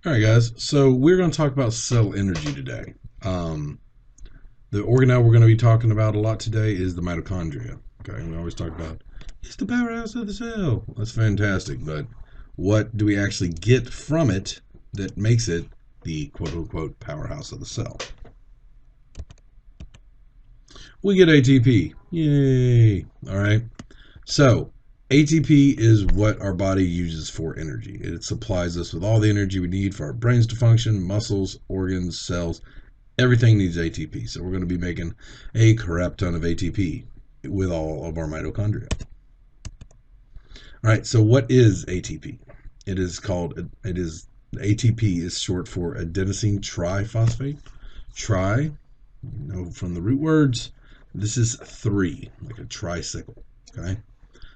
All right, guys. So we're going to talk about cell energy today. Um, the organelle we're going to be talking about a lot today is the mitochondria. Okay, we always talk about it's the powerhouse of the cell. That's fantastic, but what do we actually get from it that makes it the quote unquote powerhouse of the cell? We get ATP. Yay! All right. So ATP is what our body uses for energy. It supplies us with all the energy we need for our brains to function, muscles, organs, cells. Everything needs ATP. So we're going to be making a crap ton of ATP with all of our mitochondria. All right. So what is ATP? It is ATP is short for adenosine triphosphate. Tri, from the root words, this is three, like a tricycle. Okay.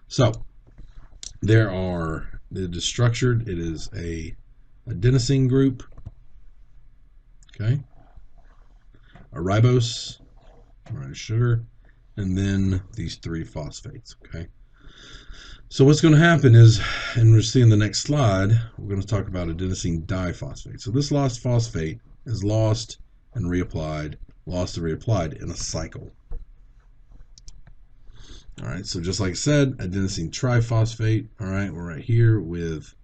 So it is structured. It is a adenosine group. Okay. A ribose, right, sugar, and then these three phosphates. Okay. So what's going to happen is, and we'll see in the next slide, we're going to talk about adenosine diphosphate. So this lost phosphate is lost and reapplied, lost and reapplied in a cycle. All right, so just like I said, adenosine triphosphate. All right, we're right here with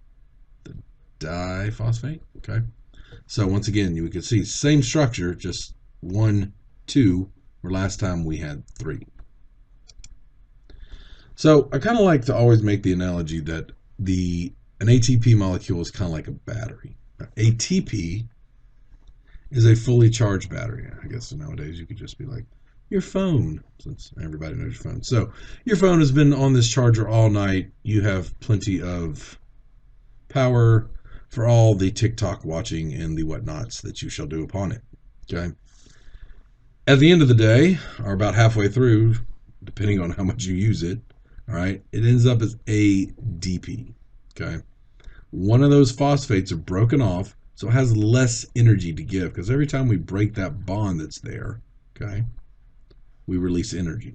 the diphosphate. Okay, so once again, you can see same structure, just 1, 2, where last time we had 3. So I kind of like to always make the analogy that an ATP molecule is kind of like a battery. ATP is a fully charged battery. I guess nowadays you could just be like your phone, since everybody knows your phone. So your phone has been on this charger all night. You have plenty of power for all the TikTok watching and the whatnots that you shall do upon it. Okay. At the end of the day, or about halfway through, depending on how much you use it, all right, it ends up as ADP. Okay. One of those phosphates are broken off, so it has less energy to give because every time we break that bond that's there, okay, we release energy.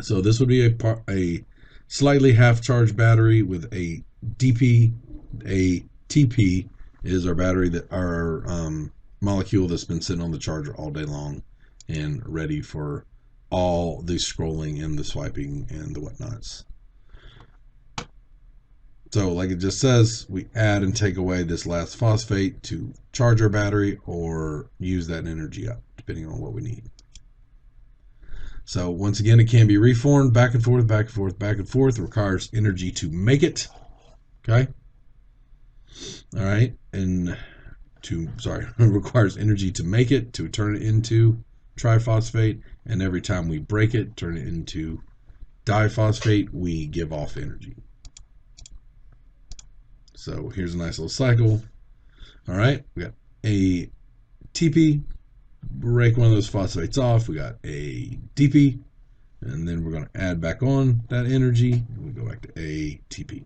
So this would be a slightly half charged battery with a DP. A TP is our battery, that our molecule that's been sitting on the charger all day long and ready for all the scrolling and the swiping and the whatnots. So like it just says, we add and take away this last phosphate to charge our battery or use that energy up, depending on what we need. So once again, it can be reformed back and forth, back and forth, back and forth. It requires energy to make it. Okay. All right. It requires energy to make it, to turn it into triphosphate. And every time we break it, turn it into diphosphate, we give off energy. So here's a nice little cycle. All right. We got a TP, break one of those phosphates off. We got a DP, and then we're going to add back on that energy. And we go back to ATP.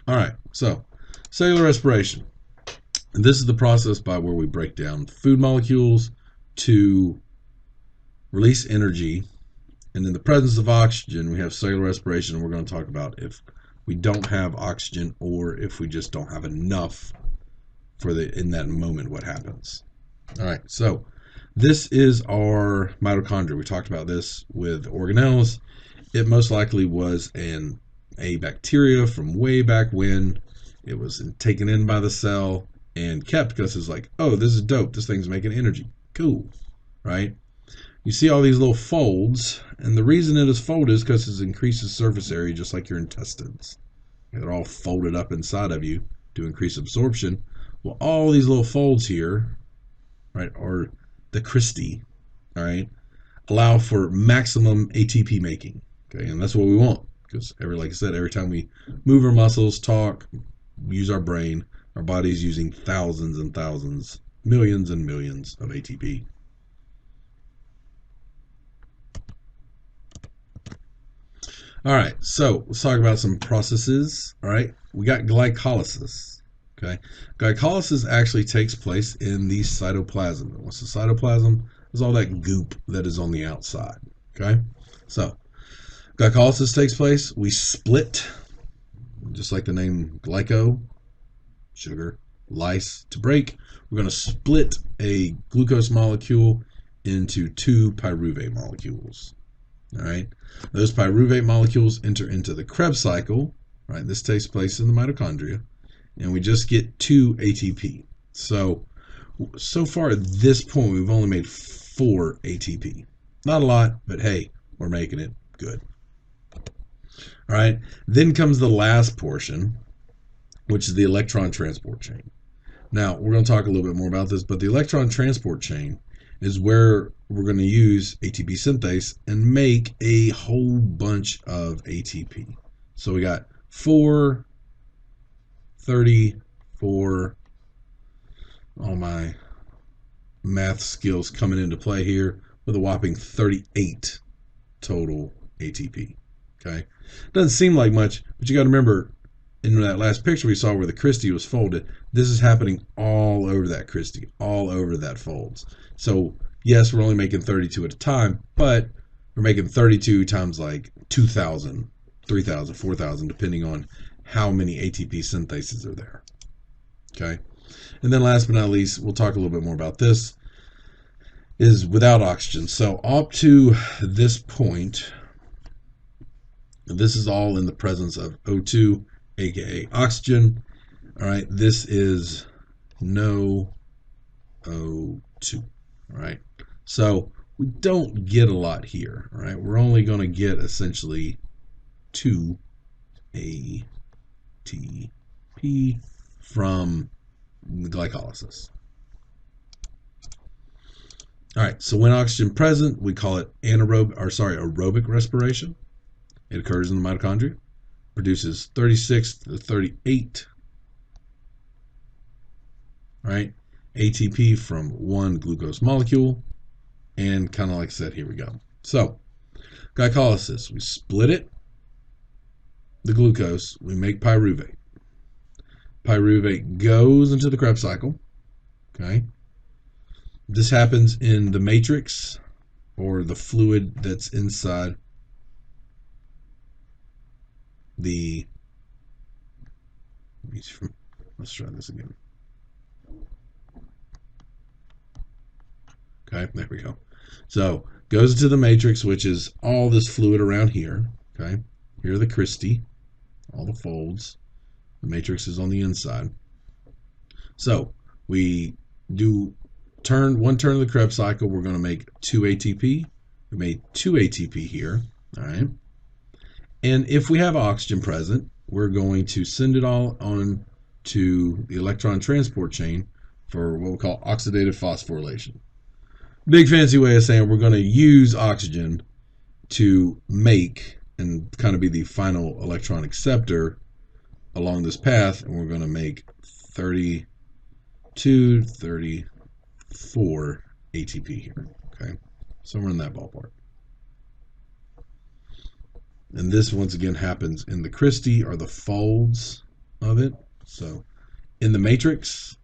All right, so cellular respiration. And this is the process by where we break down food molecules to release energy. And in the presence of oxygen, we have cellular respiration. And we're going to talk about if we don't have oxygen or if we just don't have enough in that moment, what happens. All right, so this is our mitochondria. We talked about this with organelles. It most likely was a bacteria from way back when. It was taken in by the cell and kept because it's like, oh, this is dope. This thing's making energy. Cool, right? You see all these little folds, and the reason it is folded is because it increases surface area, just like your intestines. They're all folded up inside of you to increase absorption. Well, all these little folds here, right, or the cristae, all right, allow for maximum ATP making. Okay, and that's what we want because, like I said, every time we move our muscles, talk, use our brain, our body's using thousands and thousands, millions and millions of ATP. All right, so let's talk about some processes. All right, we got glycolysis. Okay, glycolysis actually takes place in the cytoplasm. What's the cytoplasm? It's all that goop that is on the outside. Okay, so Glycolysis takes place. We split, just like the name glyco, sugar, lyse, to break. We're going to split a glucose molecule into two pyruvate molecules. All right. Those pyruvate molecules enter into the Krebs cycle. Right. This takes place in the mitochondria, and we just get 2 ATP. So far at this point, we've only made 4 ATP. Not a lot, but hey, we're making it good. All right. Then comes the last portion, which is the electron transport chain. Now, we're going to talk a little bit more about this, but the electron transport chain is where we're going to use ATP synthase and make a whole bunch of ATP. So we got 4, 34, all my math skills coming into play here, with a whopping 38 total ATP. Okay. Doesn't seem like much, but you got to remember, in that last picture we saw where the Christie was folded, this is happening all over that Christie, all over that folds. So yes, we're only making 32 at a time, but we're making 32 times like 2,000, 3,000, 4,000, depending on how many ATP synthases are there. Okay. And then last but not least, we'll talk a little bit more about this, is without oxygen. So up to this point, this is all in the presence of O2, aka oxygen. All right, this is no O2. All right, so we don't get a lot here. All right, we're only going to get essentially 2 ATP from the glycolysis. All right, so when oxygen present, we call it aerobic respiration. It occurs in the mitochondria, produces 36 to 38, right, ATP from one glucose molecule, and kind of like I said, here we go. So glycolysis, we split it, the glucose, we make pyruvate. Pyruvate goes into the Krebs cycle. Okay, this happens in the matrix, or the fluid that's inside the, let's try this again. Okay, there we go. So goes into the matrix, which is all this fluid around here. Okay, here are the Christie, all the folds. The matrix is on the inside. So we do one turn of the Krebs cycle. We're going to make 2 ATP. We made 2 ATP here. All right. And if we have oxygen present, we're going to send it all on to the electron transport chain for what we call oxidative phosphorylation. Big fancy way of saying we're going to use oxygen to make and kind of be the final electron acceptor along this path, and we're going to make 32, 34 ATP here. Okay, somewhere in that ballpark. And this, once again, happens in the Christie, or the folds of it. So in the matrix,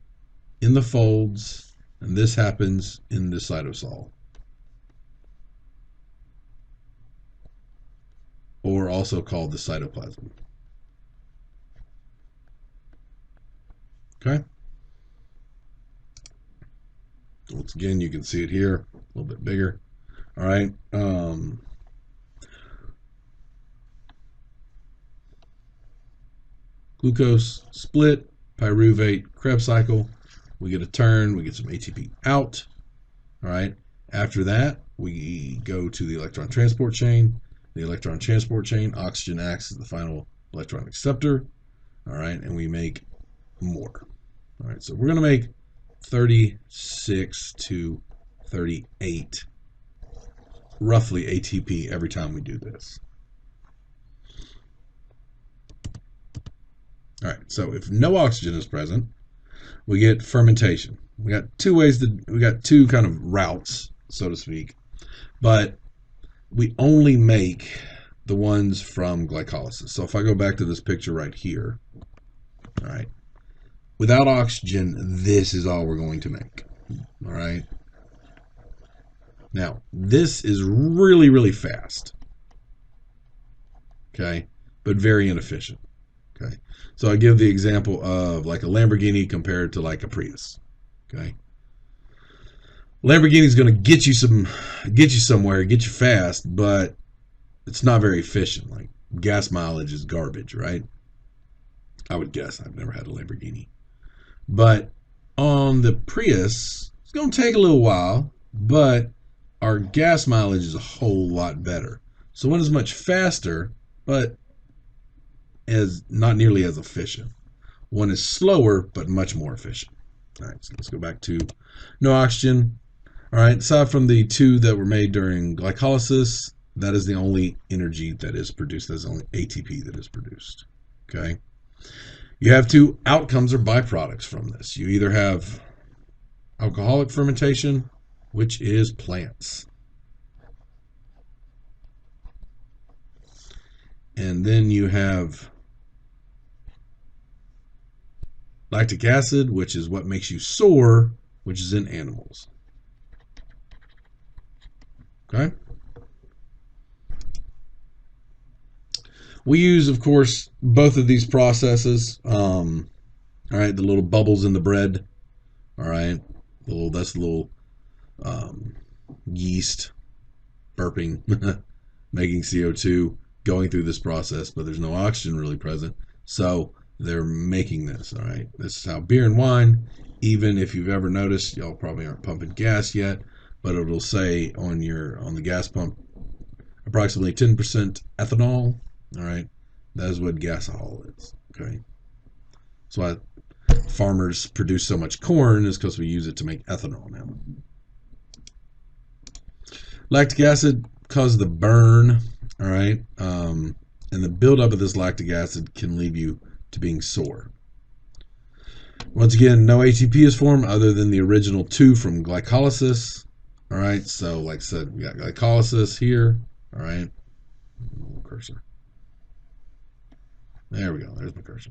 in the folds, and this happens in the cytosol, or also called the cytoplasm. Okay. Once again, you can see it here, a little bit bigger. All right. Glucose split, pyruvate, Krebs cycle. We get a turn, we get some ATP out. All right. After that, we go to the electron transport chain. The electron transport chain, oxygen acts as the final electron acceptor. All right. And we make more. All right. So we're going to make 36 to 38 roughly ATP every time we do this. All right, so if no oxygen is present, we get fermentation. We got two kind of routes, so to speak, but we only make the ones from glycolysis. So if I go back to this picture right here, all right, without oxygen, this is all we're going to make. All right. Now, this is really, really fast. okay, but very inefficient. Okay, so I give the example of like a Lamborghini compared to like a Prius. Okay, Lamborghini is going to get you somewhere, get you fast, but it's not very efficient. Like gas mileage is garbage, right? I would guess. I've never had a Lamborghini, but on the Prius, it's going to take a little while, but our gas mileage is a whole lot better. So one is much faster, but as not nearly as efficient. One is slower, but much more efficient. All right, so let's go back to no oxygen. All right, aside from the two that were made during glycolysis, that is the only energy that is produced. That's the only ATP that is produced. Okay. You have two outcomes or byproducts from this. You either have alcoholic fermentation, which is plants. And then you have lactic acid, which is what makes you sore, which is in animals. Okay? We use, of course, both of these processes. All right, the little bubbles in the bread. All right, that's the little yeast burping, making CO2, going through this process, but there's no oxygen really present. So they're making this. All right, this is how beer and wine. Even if you've ever noticed, y'all probably aren't pumping gas yet, but it'll say on the gas pump approximately 10% ethanol. All right, that is what gasohol is. Okay, so why farmers produce so much corn is because we use it to make ethanol now. Lactic acid causes the burn. All right, and the buildup of this lactic acid can lead you to being sore. Once again, no ATP is formed other than the original two from glycolysis. All right, so like I said, we got glycolysis here. All right, cursor. There we go. There's my cursor.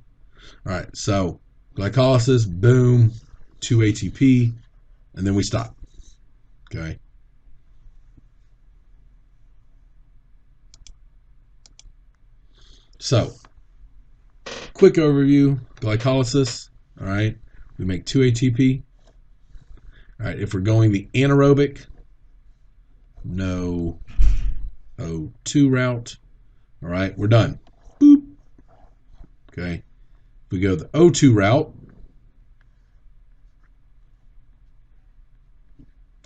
All right, so glycolysis, boom, 2 ATP, and then we stop. Okay. So, quick overview, glycolysis, all right, we make 2 ATP. All right, if we're going the anaerobic, no O2 route, all right, we're done. Boop. Okay. If we go the O2 route,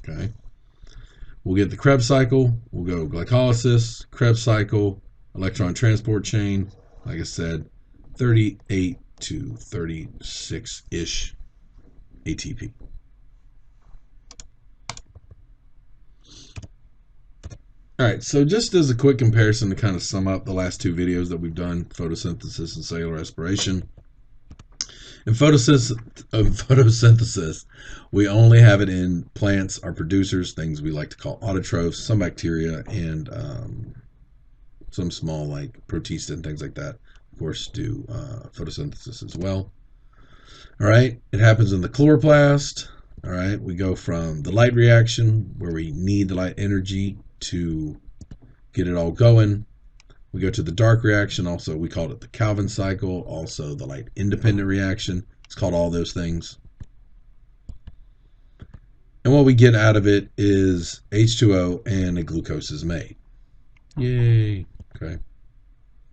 okay, we'll get the Krebs cycle. We'll go glycolysis, Krebs cycle, electron transport chain. Like I said, 38 to 36-ish ATP. All right, so just as a quick comparison to kind of sum up the last two videos that we've done, photosynthesis and cellular respiration. In photosynthesis, we only have it in plants, our producers, things we like to call autotrophs, some bacteria, and some small like protista and things like that, of course, do photosynthesis as well. All right, it happens in the chloroplast. All right, we go from the light reaction where we need the light energy to get it all going. We go to the dark reaction, also we called it the Calvin cycle, also the light independent reaction. It's called all those things. And what we get out of it is H2O and a glucose is made. Yay. Okay.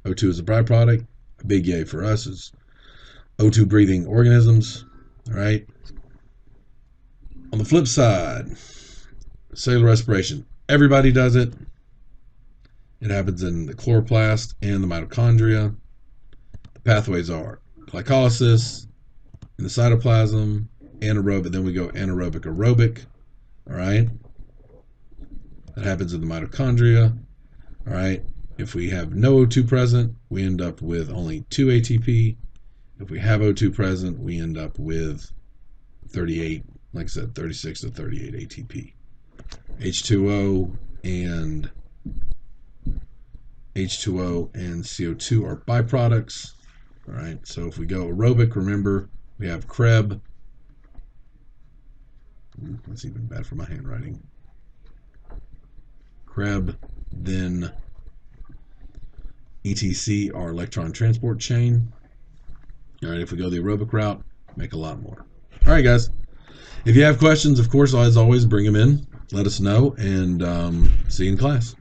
O2 is a byproduct. A big yay for us is O2 breathing organisms. All right. On the flip side, cellular respiration. Everybody does it. It happens in the chloroplast and the mitochondria. The pathways are glycolysis in the cytoplasm, anaerobic, then we go anaerobic aerobic. All right. That happens in the mitochondria. All right. If we have no O2 present, we end up with only 2 ATP. If we have O2 present, we end up with 38, like I said, 36 to 38 ATP. H2O and CO2 are byproducts. All right, so if we go aerobic, remember we have Krebs. That's even bad for my handwriting. Krebs, then ETC, our electron transport chain. All right, if we go the aerobic route, make a lot more. All right, guys. If you have questions, of course, as always, bring them in. Let us know, and see you in class.